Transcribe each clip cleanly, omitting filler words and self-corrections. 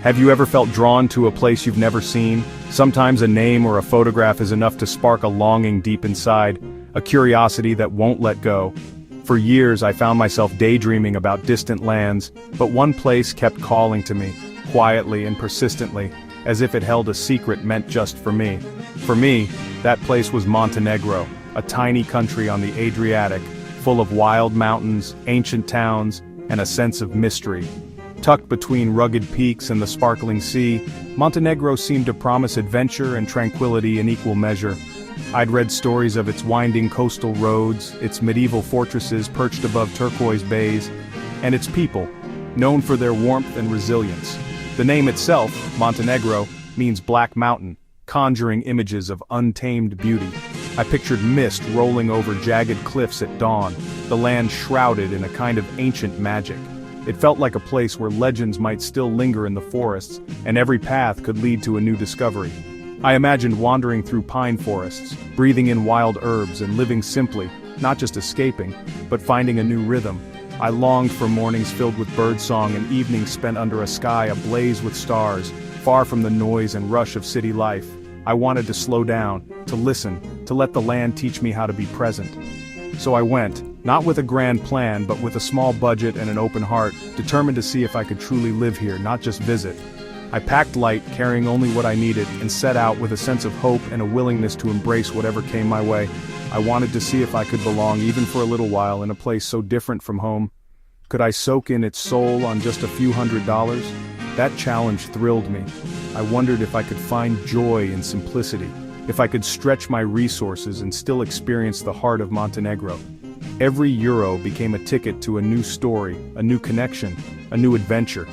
Have you ever felt drawn to a place you've never seen? Sometimes a name or a photograph is enough to spark a longing deep inside, a curiosity that won't let go. For years I found myself daydreaming about distant lands, but one place kept calling to me, quietly and persistently, as if it held a secret meant just for me. For me, that place was Montenegro, a tiny country on the Adriatic, full of wild mountains, ancient towns, and a sense of mystery. Tucked between rugged peaks and the sparkling sea, Montenegro seemed to promise adventure and tranquility in equal measure. I'd read stories of its winding coastal roads, its medieval fortresses perched above turquoise bays, and its people, known for their warmth and resilience. The name itself, Montenegro, means Black Mountain, conjuring images of untamed beauty. I pictured mist rolling over jagged cliffs at dawn, the land shrouded in a kind of ancient magic. It felt like a place where legends might still linger in the forests, and every path could lead to a new discovery. I imagined wandering through pine forests, breathing in wild herbs and living simply, not just escaping, but finding a new rhythm. I longed for mornings filled with birdsong and evenings spent under a sky ablaze with stars, far from the noise and rush of city life. I wanted to slow down, to listen, to let the land teach me how to be present. So I went, not with a grand plan but with a small budget and an open heart, determined to see if I could truly live here, not just visit. I packed light, carrying only what I needed, and set out with a sense of hope and a willingness to embrace whatever came my way. I wanted to see if I could belong, even for a little while, in a place so different from home. Could I soak in its soul on just a few $100s? That challenge thrilled me. I wondered if I could find joy in simplicity, if I could stretch my resources and still experience the heart of Montenegro. Every euro became a ticket to a new story, a new connection, a new adventure.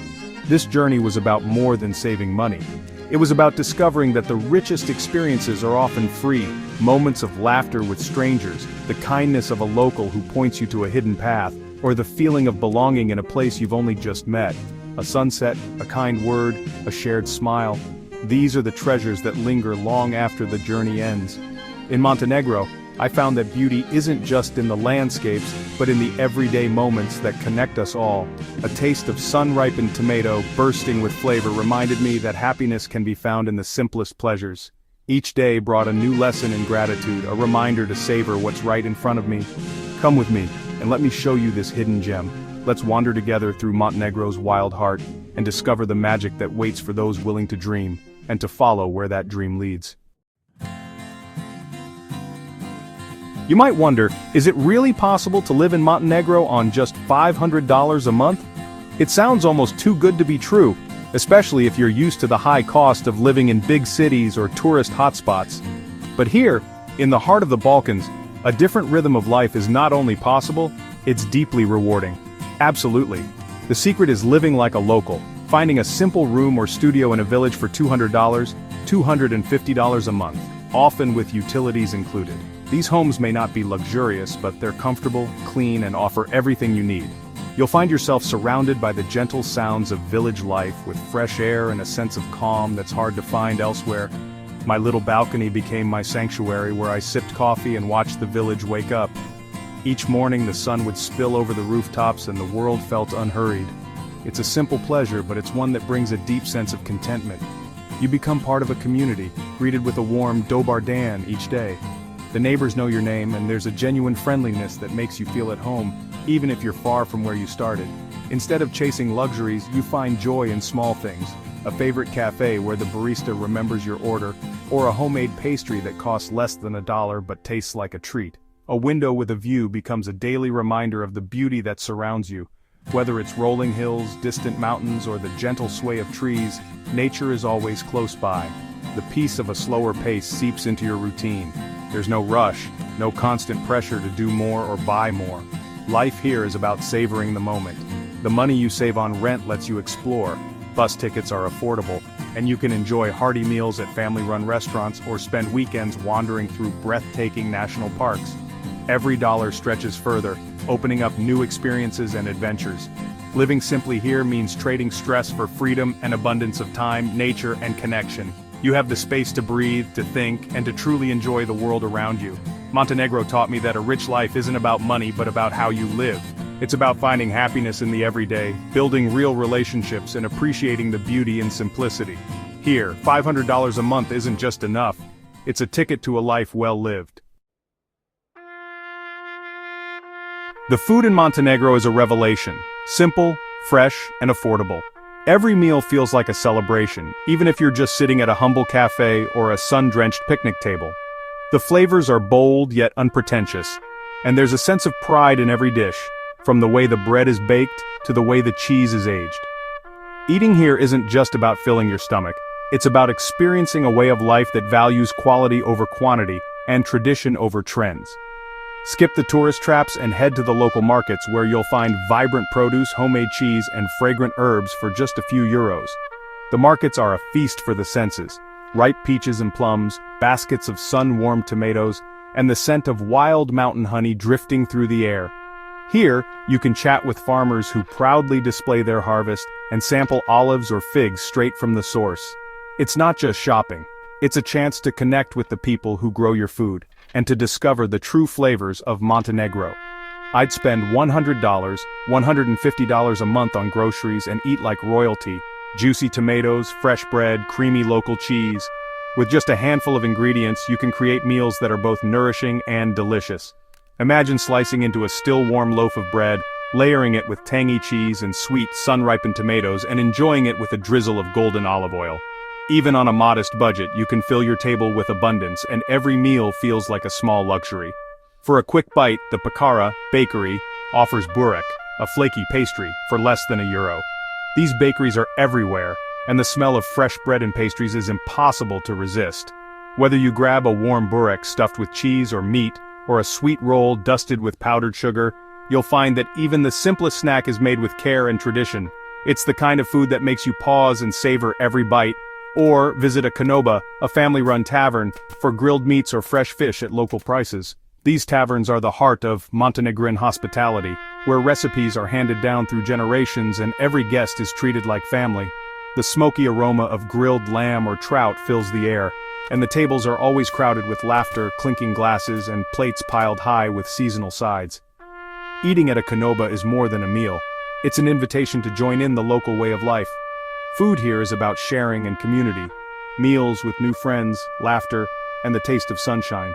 This journey was about more than saving money. It was about discovering that the richest experiences are often free, moments of laughter with strangers, the kindness of a local who points you to a hidden path, or the feeling of belonging in a place you've only just met. A sunset, a kind word, a shared smile. These are the treasures that linger long after the journey ends. In Montenegro, I found that beauty isn't just in the landscapes, but in the everyday moments that connect us all. A taste of sun-ripened tomato bursting with flavor reminded me that happiness can be found in the simplest pleasures. Each day brought a new lesson in gratitude, a reminder to savor what's right in front of me. Come with me, and let me show you this hidden gem. Let's wander together through Montenegro's wild heart, and discover the magic that waits for those willing to dream, and to follow where that dream leads. You might wonder, is it really possible to live in Montenegro on just $500 a month? It sounds almost too good to be true, especially if you're used to the high cost of living in big cities or tourist hotspots. But here, in the heart of the Balkans, a different rhythm of life is not only possible, it's deeply rewarding. Absolutely. The secret is living like a local, finding a simple room or studio in a village for $200, $250 a month, often with utilities included. These homes may not be luxurious, but they're comfortable, clean, and offer everything you need. You'll find yourself surrounded by the gentle sounds of village life, with fresh air and a sense of calm that's hard to find elsewhere. My little balcony became my sanctuary, where I sipped coffee and watched the village wake up. Each morning the sun would spill over the rooftops and the world felt unhurried. It's a simple pleasure, but it's one that brings a deep sense of contentment. You become part of a community, greeted with a warm Dobar dan each day. The neighbors know your name, and there's a genuine friendliness that makes you feel at home, even if you're far from where you started. Instead of chasing luxuries, you find joy in small things. A favorite cafe where the barista remembers your order, or a homemade pastry that costs less than $1 but tastes like a treat. A window with a view becomes a daily reminder of the beauty that surrounds you. Whether it's rolling hills, distant mountains, or the gentle sway of trees, nature is always close by. The peace of a slower pace seeps into your routine. There's no rush, no constant pressure to do more or buy more. Life here is about savoring the moment. The money you save on rent lets you explore. Bus tickets are affordable, and you can enjoy hearty meals at family-run restaurants or spend weekends wandering through breathtaking national parks. Every dollar stretches further, opening up new experiences and adventures. Living simply here means trading stress for freedom and abundance of time, nature, and connection. You have the space to breathe, to think, and to truly enjoy the world around you. Montenegro taught me that a rich life isn't about money but about how you live. It's about finding happiness in the everyday, building real relationships and appreciating the beauty and simplicity. Here, $500 a month isn't just enough. It's a ticket to a life well lived. The food in Montenegro is a revelation. Simple, fresh, and affordable. Every meal feels like a celebration, even if you're just sitting at a humble cafe or a sun-drenched picnic table. The flavors are bold yet unpretentious, and there's a sense of pride in every dish, from the way the bread is baked to the way the cheese is aged. Eating here isn't just about filling your stomach. It's about experiencing a way of life that values quality over quantity and tradition over trends. Skip the tourist traps and head to the local markets where you'll find vibrant produce, homemade cheese, and fragrant herbs for just a few euros. The markets are a feast for the senses. Ripe peaches and plums, baskets of sun-warmed tomatoes, and the scent of wild mountain honey drifting through the air. Here, you can chat with farmers who proudly display their harvest and sample olives or figs straight from the source. It's not just shopping. It's a chance to connect with the people who grow your food, and to discover the true flavors of Montenegro. I'd spend $100, $150 a month on groceries and eat like royalty. Juicy tomatoes, fresh bread, creamy local cheese. With just a handful of ingredients, you can create meals that are both nourishing and delicious. Imagine slicing into a still warm loaf of bread, layering it with tangy cheese and sweet sun-ripened tomatoes, and enjoying it with a drizzle of golden olive oil. Even on a modest budget, you can fill your table with abundance, and every meal feels like a small luxury. For a quick bite, the Pakara bakery offers burek, a flaky pastry, for less than €1. These bakeries are everywhere, and the smell of fresh bread and pastries is impossible to resist. Whether you grab a warm burek stuffed with cheese or meat, or a sweet roll dusted with powdered sugar, you'll find that even the simplest snack is made with care and tradition. It's the kind of food that makes you pause and savor every bite. Or visit a Konoba, a family-run tavern, for grilled meats or fresh fish at local prices. These taverns are the heart of Montenegrin hospitality, where recipes are handed down through generations and every guest is treated like family. The smoky aroma of grilled lamb or trout fills the air, and the tables are always crowded with laughter, clinking glasses, and plates piled high with seasonal sides. Eating at a Konoba is more than a meal. It's an invitation to join in the local way of life. Food here is about sharing and community. Meals with new friends, laughter, and the taste of sunshine.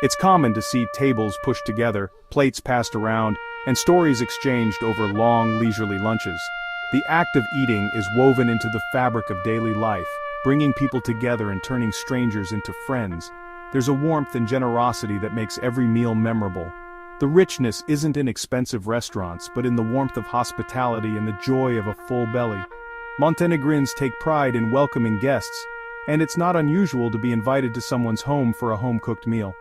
It's common to see tables pushed together, plates passed around, and stories exchanged over long, leisurely lunches. The act of eating is woven into the fabric of daily life, bringing people together and turning strangers into friends. There's a warmth and generosity that makes every meal memorable. The richness isn't in expensive restaurants, but in the warmth of hospitality and the joy of a full belly. Montenegrins take pride in welcoming guests, and it's not unusual to be invited to someone's home for a home-cooked meal.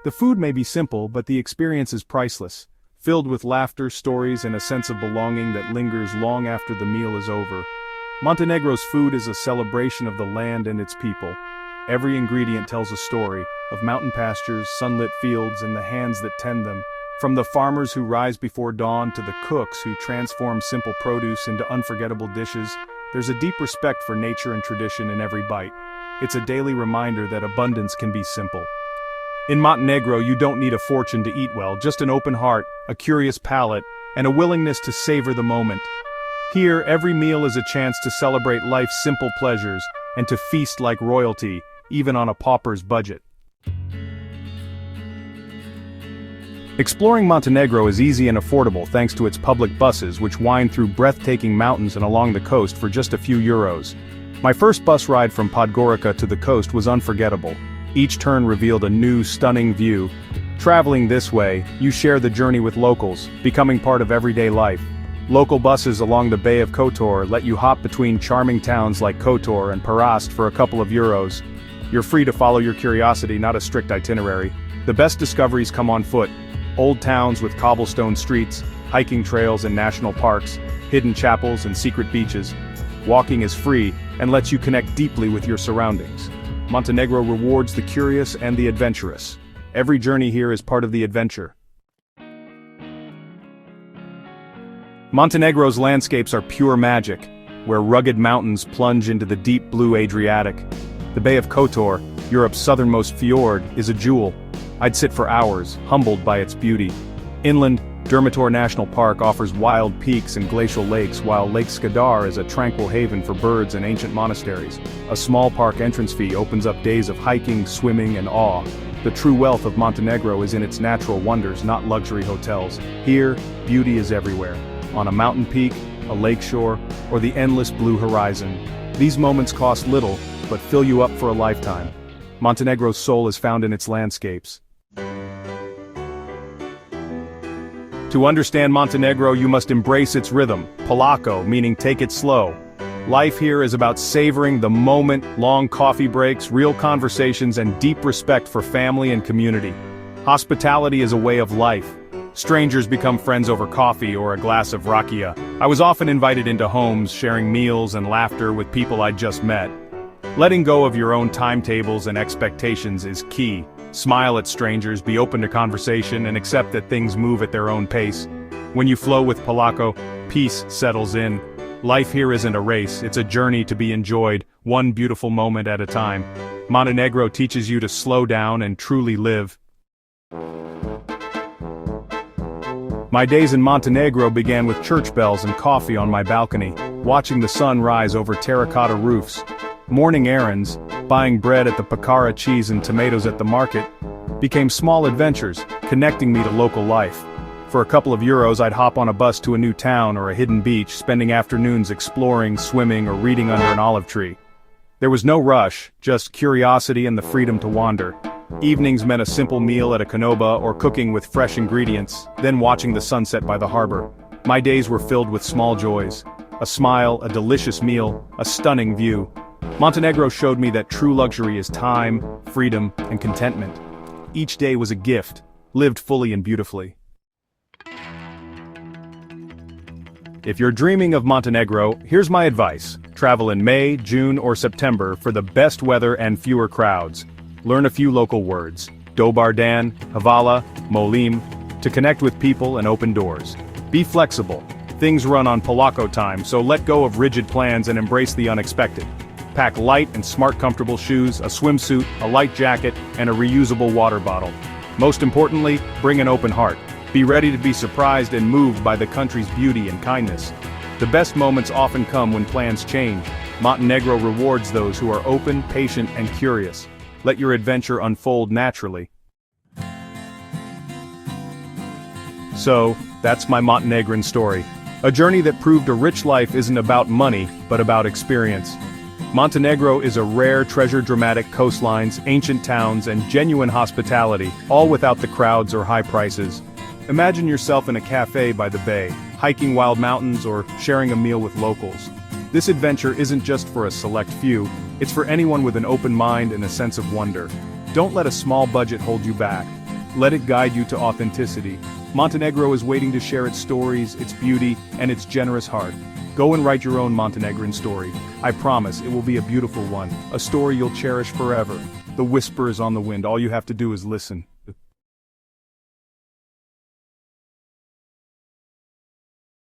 The food may be simple, but the experience is priceless, filled with laughter, stories, and a sense of belonging that lingers long after the meal is over. Montenegro's food is a celebration of the land and its people. Every ingredient tells a story of mountain pastures, sunlit fields, and the hands that tend them. From the farmers who rise before dawn to the cooks who transform simple produce into unforgettable dishes, there's a deep respect for nature and tradition in every bite. It's a daily reminder that abundance can be simple. In Montenegro, you don't need a fortune to eat well, just an open heart, a curious palate, and a willingness to savor the moment. Here, every meal is a chance to celebrate life's simple pleasures and to feast like royalty, even on a pauper's budget. Exploring Montenegro is easy and affordable thanks to its public buses which wind through breathtaking mountains and along the coast for just a few euros. My first bus ride from Podgorica to the coast was unforgettable. Each turn revealed a new, stunning view. Traveling this way, you share the journey with locals, becoming part of everyday life. Local buses along the Bay of Kotor let you hop between charming towns like Kotor and Parast for a couple of euros. You're free to follow your curiosity, not a strict itinerary. The best discoveries come on foot. Old towns with cobblestone streets, hiking trails and national parks, hidden chapels and secret beaches. Walking is free and lets you connect deeply with your surroundings. Montenegro rewards the curious and the adventurous. Every journey here is part of the adventure. Montenegro's landscapes are pure magic, where rugged mountains plunge into the deep blue Adriatic. The Bay of Kotor, Europe's southernmost fjord, is a jewel. I'd sit for hours, humbled by its beauty. Inland, Dermitor National Park offers wild peaks and glacial lakes, while Lake Skadar is a tranquil haven for birds and ancient monasteries. A small park entrance fee opens up days of hiking, swimming, and awe. The true wealth of Montenegro is in its natural wonders, not luxury hotels. Here, beauty is everywhere. On a mountain peak, a lakeshore, or the endless blue horizon. These moments cost little, but fill you up for a lifetime. Montenegro's soul is found in its landscapes. To understand Montenegro, you must embrace its rhythm, polako, meaning take it slow. Life here is about savoring the moment, long coffee breaks, real conversations, and deep respect for family and community. Hospitality is a way of life. Strangers become friends over coffee or a glass of rakia. I was often invited into homes, sharing meals and laughter with people I'd just met. Letting go of your own timetables and expectations is key. Smile at strangers, be open to conversation, and accept that things move at their own pace. When you flow with polako, peace settles in. Life here isn't a race, it's a journey to be enjoyed, one beautiful moment at a time. Montenegro teaches you to slow down and truly live. My days in Montenegro began with church bells and coffee on my balcony, watching the sun rise over terracotta roofs. Morning errands, buying bread at the Pakara cheese and tomatoes at the market, became small adventures, connecting me to local life. For a couple of euros I'd hop on a bus to a new town or a hidden beach, spending afternoons exploring, swimming, or reading under an olive tree. There was no rush, just curiosity and the freedom to wander. Evenings meant a simple meal at a canoba or cooking with fresh ingredients, then watching the sunset by the harbor. My days were filled with small joys. A smile, a delicious meal, a stunning view. Montenegro showed me that true luxury is time, freedom, and contentment. Each day was a gift, lived fully and beautifully. If you're dreaming of Montenegro, here's my advice. Travel in May, June, or September for the best weather and fewer crowds. Learn a few local words. Dobar dan, Hvala, Molim, to connect with people and open doors. Be flexible. Things run on polako time, so let go of rigid plans and embrace the unexpected. Pack light and smart comfortable shoes, a swimsuit, a light jacket, and a reusable water bottle. Most importantly, bring an open heart. Be ready to be surprised and moved by the country's beauty and kindness. The best moments often come when plans change. Montenegro rewards those who are open, patient, and curious. Let your adventure unfold naturally. So, that's my Montenegrin story. A journey that proved a rich life isn't about money, but about experience. Montenegro is a rare treasure, dramatic coastlines, ancient towns, and genuine hospitality, all without the crowds or high prices. Imagine yourself in a cafe by the bay, hiking wild mountains or sharing a meal with locals. This adventure isn't just for a select few, it's for anyone with an open mind and a sense of wonder. Don't let a small budget hold you back. Let it guide you to authenticity. Montenegro is waiting to share its stories, its beauty, and its generous heart. Go and write your own Montenegrin story. I promise it will be a beautiful one, a story you'll cherish forever. The whisper is on the wind, all you have to do is listen.